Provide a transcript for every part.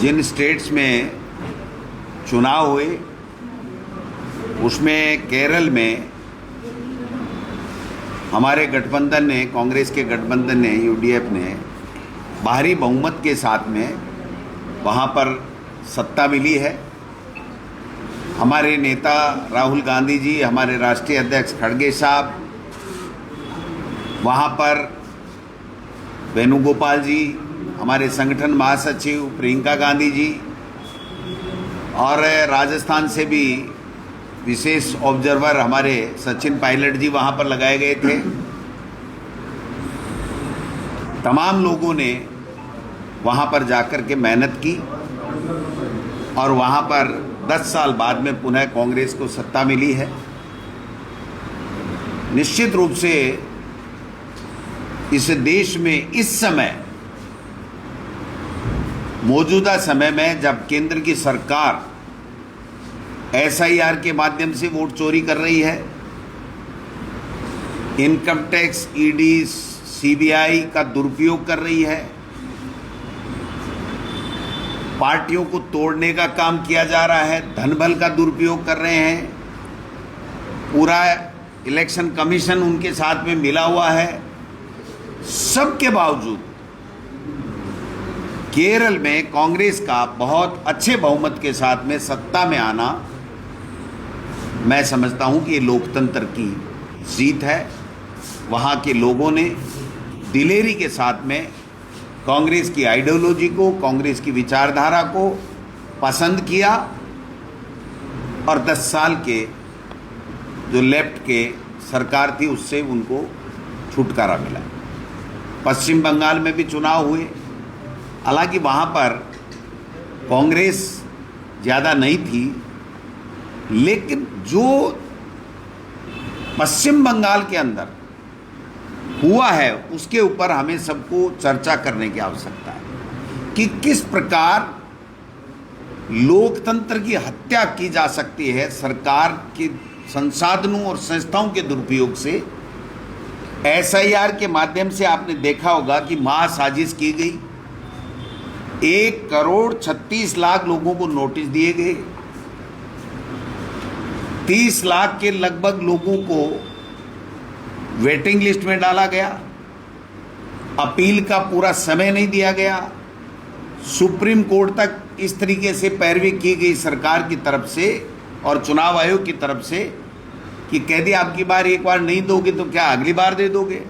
जिन states में चुनाव हुए उसमें केरल में हमारे गठबंधन ने, कांग्रेस के गठबंधन ने, यूडीएफ ने भारी बहुमत के साथ में वहाँ पर सत्ता मिली है। हमारे नेता राहुल गांधी जी, हमारे राष्ट्रीय अध्यक्ष खड़गे साहब, वहाँ पर वेणुगोपाल जी, हमारे संगठन महासचिव प्रियंका गांधी जी, और राजस्थान से भी विशेष ऑब्जर्वर हमारे सचिन पायलट जी वहाँ पर लगाए गए थे। तमाम लोगों ने वहाँ पर जाकर के मेहनत की और वहाँ पर 10 साल बाद में पुनः कांग्रेस को सत्ता मिली है। निश्चित रूप से इस देश में इस समय, मौजूदा समय में, जब केंद्र की सरकार एसआईआर के माध्यम से वोट चोरी कर रही है, इनकम टैक्स, ईडी, सीबीआई का दुरुपयोग कर रही है, पार्टियों को तोड़ने का काम किया जा रहा है, धन बल का दुरुपयोग कर रहे हैं, पूरा इलेक्शन कमीशन उनके साथ में मिला हुआ है, सबके बावजूद केरल में कांग्रेस का बहुत अच्छे बहुमत के साथ में सत्ता में आना, मैं समझता हूं कि ये लोकतंत्र की जीत है। वहां के लोगों ने दिलेरी के साथ में कांग्रेस की आइडियोलॉजी को, कांग्रेस की विचारधारा को पसंद किया और 10 साल के जो लेफ्ट के सरकार थी उससे उनको छुटकारा मिला। पश्चिम बंगाल में भी चुनाव हुए, हालांकि वहाँ पर कांग्रेस ज़्यादा नहीं थी, लेकिन जो पश्चिम बंगाल के अंदर हुआ है उसके ऊपर हमें सबको चर्चा करने की आवश्यकता है कि किस प्रकार लोकतंत्र की हत्या की जा सकती है सरकार के संसाधनों और संस्थाओं के दुरुपयोग से। एसआईआर के माध्यम से आपने देखा होगा कि महासाजिश की गई, 1,36,00,000 लोगों को नोटिस दिए गए, 30 लाख के लगभग लोगों को वेटिंग लिस्ट में डाला गया, अपील का पूरा समय नहीं दिया गया, सुप्रीम कोर्ट तक इस तरीके से पैरवी की गई सरकार की तरफ से और चुनाव आयोग की तरफ से कि कह दिया आपकी बार एक बार नहीं दोगे तो क्या अगली बार दे दोगे।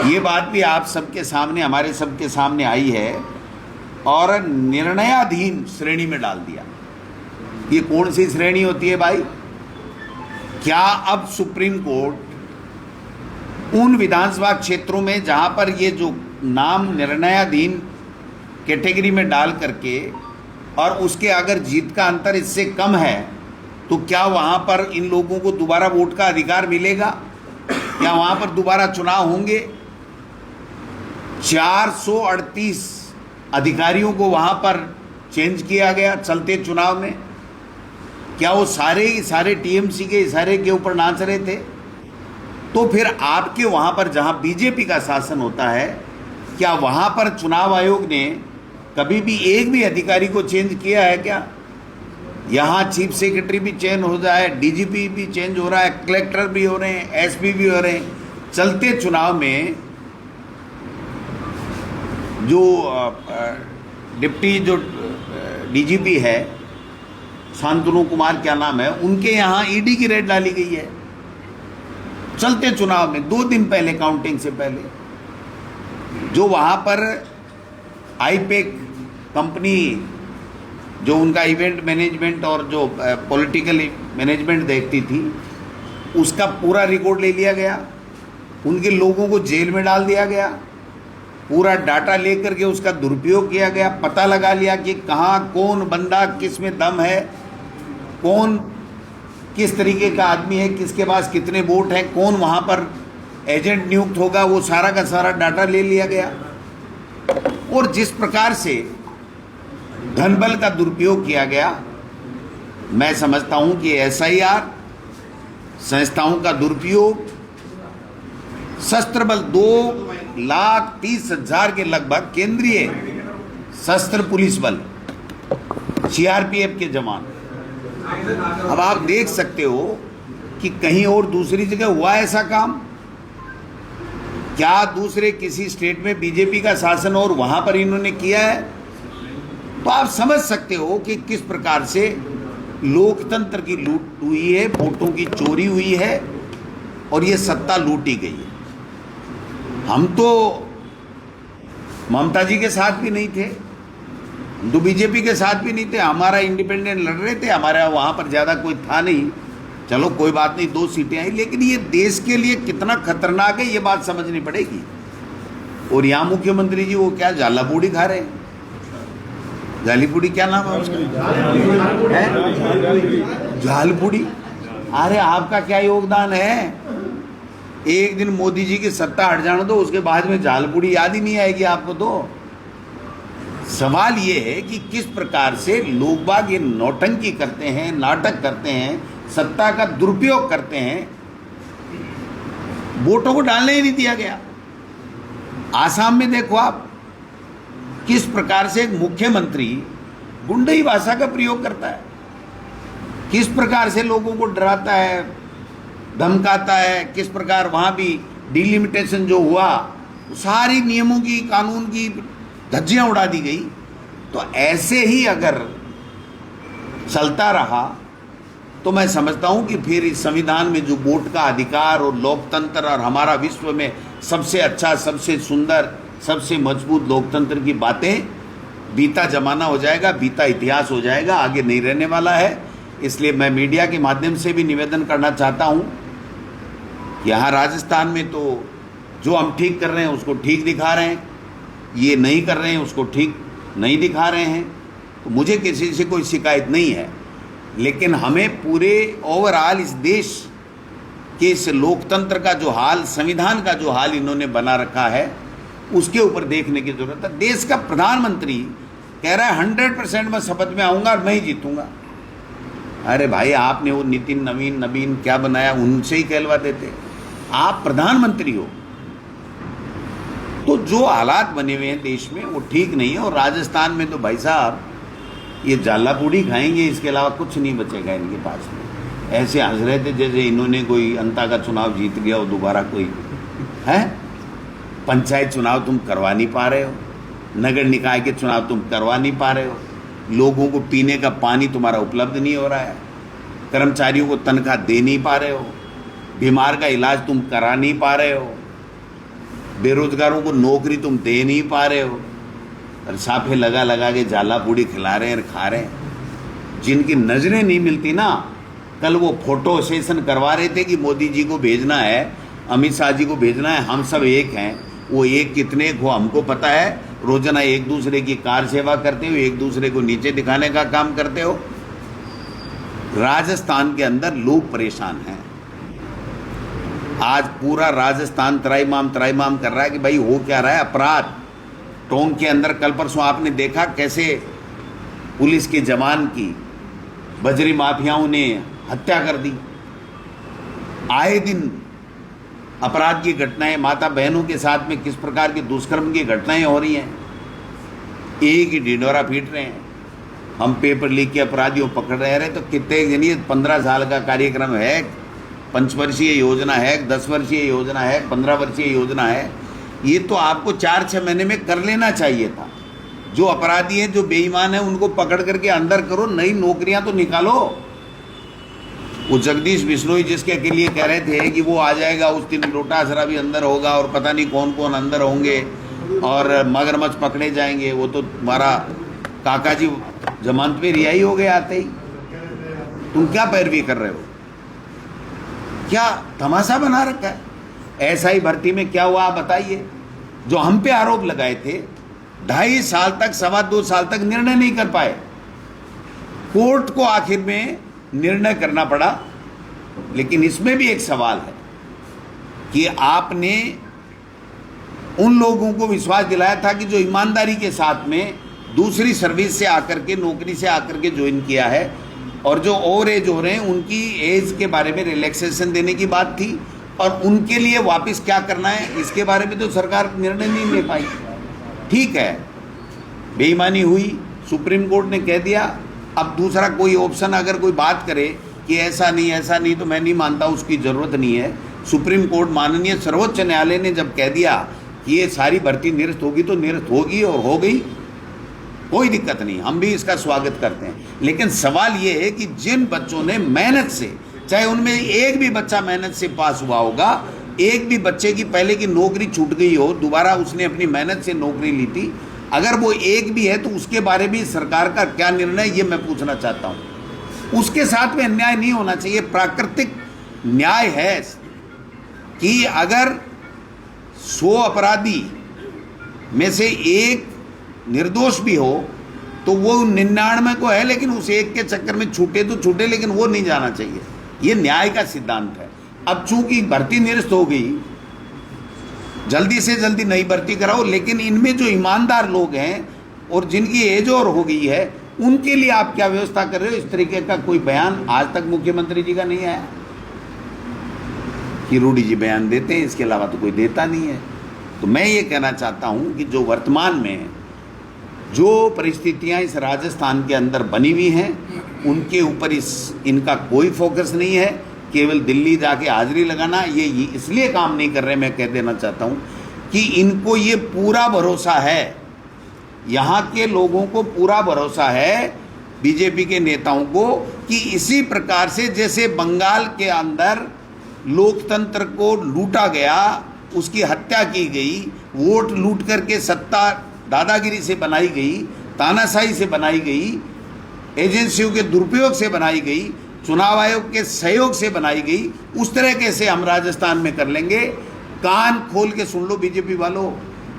ये बात भी आप सबके सामने, हमारे सबके सामने आई है और निर्णयाधीन श्रेणी में डाल दिया। ये कौन सी श्रेणी होती है भाई? क्या अब सुप्रीम कोर्ट उन विधानसभा क्षेत्रों में जहां पर ये जो नाम निर्णयाधीन कैटेगरी में डाल करके और उसके अगर जीत का अंतर इससे कम है तो क्या वहां पर इन लोगों को दोबारा वोट का अधिकार मिलेगा या वहां पर दोबारा चुनाव होंगे? 438 अधिकारियों को वहां पर चेंज किया गया चलते चुनाव में। क्या वो सारे टीएमसी के इशारे के ऊपर नाच रहे थे? तो फिर आपके वहां पर जहां बीजेपी का शासन होता है, क्या वहां पर चुनाव आयोग ने कभी भी एक भी अधिकारी को चेंज किया है क्या? यहाँ चीफ सेक्रेटरी भी चेंज हो जाए, डीजीपी भी चेंज हो रहा है, कलेक्टर भी हो रहे हैं, एसपी भी हो रहे हैं। चलते चुनाव में जो डिप्टी जो डीजीपी है, शांतनु कुमार क्या नाम है, उनके यहाँ ईडी की रेड डाली गई है चलते चुनाव में 2 दिन पहले, काउंटिंग से पहले। जो वहाँ पर आईपेक कंपनी जो उनका इवेंट मैनेजमेंट और जो पॉलिटिकल मैनेजमेंट देखती थी, उसका पूरा रिकॉर्ड ले लिया गया, उनके लोगों को जेल में डाल दिया गया, पूरा डाटा लेकर के उसका दुरुपयोग किया गया, पता लगा लिया कि कहाँ कौन बंदा किस में दम है, कौन किस तरीके का आदमी है, किसके पास कितने वोट हैं, कौन वहाँ पर एजेंट नियुक्त होगा, वो सारा का सारा डाटा ले लिया गया। और जिस प्रकार से धन बल का दुरुपयोग किया गया, मैं समझता हूं कि एसआईआर, संस्थाओं का दुरुपयोग, शस्त्र बल 2,30,000 के लगभग केंद्रीय सशस्त्र पुलिस बल, सीआरपीएफ के जवान। अब आप देख सकते हो कि कहीं और दूसरी जगह हुआ ऐसा काम? क्या दूसरे किसी स्टेट में बीजेपी का शासन और वहां पर इन्होंने किया है? तो आप समझ सकते हो कि किस प्रकार से लोकतंत्र की लूट हुई है, वोटों की चोरी हुई है और ये सत्ता लूटी गई है। हम तो ममता जी के साथ भी नहीं थे, हम तो बीजेपी के साथ भी नहीं थे, हमारा इंडिपेंडेंट लड़ रहे थे, हमारा वहाँ पर ज़्यादा कोई था नहीं। चलो कोई बात नहीं, 2 सीटें आई, लेकिन ये देश के लिए कितना खतरनाक है ये बात समझनी पड़ेगी। और यहाँ मुख्यमंत्री जी वो क्या जाला पूड़ी खा रहे हैं, जालीपूड़ी, क्या नाम है उसका, झालपूड़ी। अरे आपका क्या योगदान है? एक दिन मोदी जी की सत्ता हट जाने दो, उसके बाद में झालपूड़ी याद ही नहीं आएगी आपको। तो सवाल ये है कि किस प्रकार से लोग बाग ये नौटंकी करते हैं, नाटक करते हैं, सत्ता का दुरुपयोग करते हैं। वोटों को डालने ही नहीं दिया गया। आसाम में देखो आप किस प्रकार से एक मुख्यमंत्री गुंडई भाषा का प्रयोग करता है, किस प्रकार से लोगों को डराता है, धमकाता है, किस प्रकार वहां भी डिलिमिटेशन जो हुआ सारी नियमों की, कानून की धज्जियां उड़ा दी गई। तो ऐसे ही अगर चलता रहा तो मैं समझता हूं कि फिर इस संविधान में जो वोट का अधिकार और लोकतंत्र और हमारा विश्व में सबसे अच्छा, सबसे सुंदर, सबसे मजबूत लोकतंत्र की बातें, बीता जमाना हो जाएगा, बीता इतिहास हो जाएगा, आगे नहीं रहने वाला है। इसलिए मैं मीडिया के माध्यम से भी निवेदन करना चाहता हूं, यहाँ राजस्थान में तो जो हम ठीक कर रहे हैं उसको ठीक दिखा रहे हैं, ये नहीं कर रहे हैं उसको ठीक नहीं दिखा रहे हैं। तो मुझे किसी से कोई शिकायत नहीं है, लेकिन हमें पूरे ओवरऑल इस देश के इस लोकतंत्र का जो हाल, संविधान का जो हाल इन्होंने बना रखा है उसके ऊपर देखने की जरूरत है। देश का प्रधानमंत्री कह रहा है 100% मैं शपथ में आऊंगा और मैं ही जीतूंगा। अरे भाई, आपने वो नितिन नवीन क्या बनाया, उनसे ही कहलवा देते। आप प्रधानमंत्री हो। तो जो हालात बने हुए हैं देश में वो ठीक नहीं है। और राजस्थान में तो भाई साहब ये जाला पूड़ी खाएंगे, इसके अलावा कुछ नहीं बचेगा इनके पास में। ऐसे हंस रहे थे जैसे इन्होंने कोई अंता का चुनाव जीत गया हो दोबारा कोई है। पंचायत चुनाव तुम करवा नहीं पा रहे हो, नगर निकाय के चुनाव तुम करवा नहीं पा रहे हो, लोगों को पीने का पानी तुम्हारा उपलब्ध नहीं हो रहा है, कर्मचारियों को तनख्वाह दे नहीं पा रहे हो, बीमार का इलाज तुम करा नहीं पा रहे हो, बेरोजगारों को नौकरी तुम दे नहीं पा रहे हो, और साफे लगा लगा के जाला पूड़ी खिला रहे हैं और खा रहे हैं। जिनकी नजरें नहीं मिलती ना, कल वो फोटो सेशन करवा रहे थे कि मोदी जी को भेजना है, अमित शाह जी को भेजना है, हम सब एक हैं। वो एक कितने को हमको पता है। रोजाना एक दूसरे की कार सेवा करते हो, एक दूसरे को नीचे दिखाने का काम करते हो। राजस्थान के अंदर लोग परेशान हैं। आज पूरा राजस्थान त्राईमाम कर रहा है कि भाई हो क्या रहा है। अपराध टोंक के अंदर कल परसों आपने देखा कैसे पुलिस के जवान की बजरी माफियाओं ने हत्या कर दी। आए दिन अपराध की घटनाएं, माता बहनों के साथ में किस प्रकार की दुष्कर्म की घटनाएं हो रही हैं। एक ही ढिंढोरा पीट रहे हैं। हम पेपर लीक के अपराधियों पकड़ रहे तो कितने जनिए 15 साल का कार्यक्रम है, 5 वर्षीय योजना है, 10 वर्षीय योजना है, 15 वर्षीय योजना है। ये तो आपको 4-6 महीने में कर लेना चाहिए था। जो अपराधी हैं, जो बेईमान हैं, उनको पकड़ करके अंदर करो, नई नौकरियां तो निकालो। वो जगदीश बिश्नोई जिसके के लिए कह रहे थे कि वो आ जाएगा उस दिन, लोटासरा भी अंदर होगा और पता नहीं कौन कौन अंदर होंगे और मगरमच्छ पकड़े जाएंगे, वो तो तुम्हारा काका जी जमानत पे रिहाई हो गए आते ही। तुम क्या पैरवी कर रहे हो? क्या तमाशा बना रखा है? ऐसा ही भर्ती में क्या हुआ आप बताइए। जो हम पे आरोप लगाए थे, 2.5 साल तक, 2.25 साल तक निर्णय नहीं कर पाए। कोर्ट को आखिर में निर्णय करना पड़ा। लेकिन इसमें भी एक सवाल है कि आपने उन लोगों को विश्वास दिलाया था कि जो ईमानदारी के साथ में दूसरी सर्विस से आकर के, नौकरी से आकर के ज्वाइन किया है, और जो ओवर एज हो रहे हैं उनकी एज के बारे में रिलैक्सेशन देने की बात थी, और उनके लिए वापस क्या करना है इसके बारे में तो सरकार निर्णय नहीं ले पाई। ठीक है, बेईमानी हुई, सुप्रीम कोर्ट ने कह दिया। अब दूसरा कोई ऑप्शन अगर कोई बात करे कि ऐसा नहीं तो मैं नहीं मानता, उसकी ज़रूरत नहीं है। सुप्रीम कोर्ट माननीय सर्वोच्च न्यायालय ने जब कह दिया कि ये सारी भर्ती निरस्त होगी तो निरस्त होगी, और हो गई, कोई दिक्कत नहीं, हम भी इसका स्वागत करते हैं। लेकिन सवाल ये है कि जिन बच्चों ने मेहनत से, चाहे उनमें एक भी बच्चा मेहनत से पास हुआ होगा, एक भी बच्चे की पहले की नौकरी छूट गई हो, दोबारा उसने अपनी मेहनत से नौकरी ली थी, अगर वो एक भी है तो उसके बारे में सरकार का क्या निर्णय, ये मैं पूछना चाहता हूँ। उसके साथ में अन्याय नहीं होना चाहिए। प्राकृतिक न्याय है कि अगर 100 अपराधी में से एक निर्दोष भी हो तो वो 99 को है, लेकिन उस एक के चक्कर में छूटे तो छूटे, लेकिन वो नहीं जाना चाहिए। ये न्याय का सिद्धांत है। अब चूंकि भर्ती निरस्त हो गई, जल्दी से जल्दी नई भर्ती कराओ, लेकिन इनमें जो ईमानदार लोग हैं और जिनकी एज और हो गई है, उनके लिए आप क्या व्यवस्था कर रहे हो? इस तरीके का कोई बयान आज तक मुख्यमंत्री जी का नहीं आया। कि रूडी जी बयान देते हैं, इसके अलावा तो कोई देता नहीं है। तो मैं ये कहना चाहता हूँ कि जो वर्तमान में जो परिस्थितियाँ इस राजस्थान के अंदर बनी हुई हैं, उनके ऊपर इनका कोई फोकस नहीं है। केवल दिल्ली जाके हाजिरी लगाना, ये इसलिए काम नहीं कर रहे, मैं कह देना चाहता हूँ कि इनको ये पूरा भरोसा है, यहाँ के लोगों को पूरा भरोसा है, बीजेपी के नेताओं को, कि इसी प्रकार से जैसे बंगाल के अंदर लोकतंत्र को लूटा गया, उसकी हत्या की गई, वोट लूट करके सत्ता दादागिरी से बनाई गई, तानाशाही से बनाई गई, एजेंसियों के दुरुपयोग से बनाई गई, चुनाव आयोग के सहयोग से बनाई गई, उस तरह कैसे हम राजस्थान में कर लेंगे। कान खोल के सुन लो बीजेपी वालों,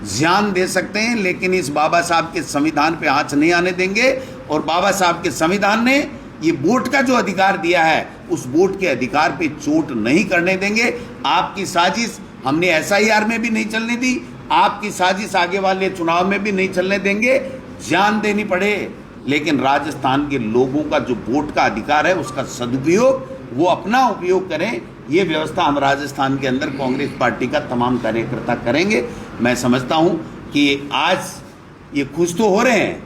ध्यान दे सकते हैं, लेकिन इस बाबा साहब के संविधान पे आंच नहीं आने देंगे। और बाबा साहब के संविधान ने ये वोट का जो अधिकार दिया है, उस वोट के अधिकार पे चोट नहीं करने देंगे। आपकी साजिश हमने SIR में भी नहीं चलने दी, आपकी साजिश आगे वाले चुनाव में भी नहीं चलने देंगे। जान देनी पड़े, लेकिन राजस्थान के लोगों का जो वोट का अधिकार है, उसका सदुपयोग वो अपना उपयोग करें। ये व्यवस्था हम राजस्थान के अंदर कांग्रेस पार्टी का तमाम कार्यकर्ता करेंगे। मैं समझता हूँ कि आज ये खुश तो हो रहे हैं,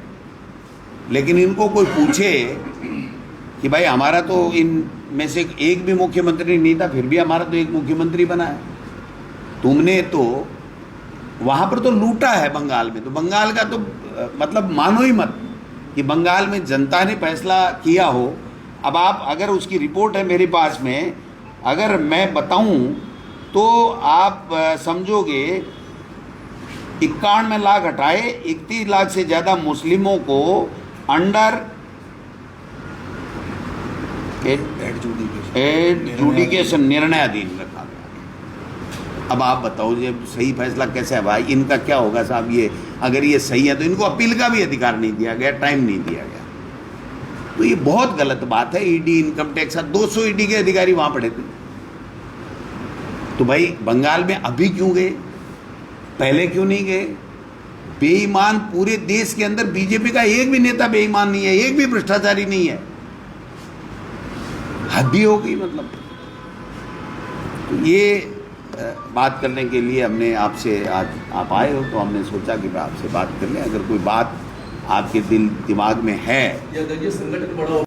लेकिन इनको कोई पूछे कि भाई हमारा तो इन में से एक भी मुख्यमंत्री नहीं था, फिर भी हमारा तो एक मुख्यमंत्री बना है। तुमने तो वहाँ पर तो लूटा है बंगाल में, तो बंगाल का तो मतलब मानो ही मत कि बंगाल में जनता ने फैसला किया हो। अब आप अगर उसकी रिपोर्ट है मेरे पास में, अगर मैं बताऊं तो आप समझोगे 91 लाख हटाए, 31 लाख से ज़्यादा मुस्लिमों को अंडर एडजुडिकेशन निर्णयाधीन रखा गया। अब आप बताओ ये सही फैसला कैसे है भाई? इनका क्या होगा साहब? ये अगर ये सही है तो इनको अपील का भी अधिकार नहीं दिया गया, टाइम नहीं दिया गया, तो ये बहुत गलत बात है। ईडी, इनकम टैक्स, 200 ईडी के अधिकारी वहां पड़े थे। तो भाई बंगाल में अभी क्यों गए, पहले क्यों नहीं गए? बेईमान पूरे देश के अंदर बीजेपी का एक भी नेता बेईमान नहीं है, एक भी भ्रष्टाचारी नहीं है। हद भी हो गई मतलब। तो ये बात करने के लिए हमने आपसे, आज आप आए हो तो हमने सोचा कि आपसे बात कर लें। अगर कोई बात आपके दिमाग में है, संगठन बड़ा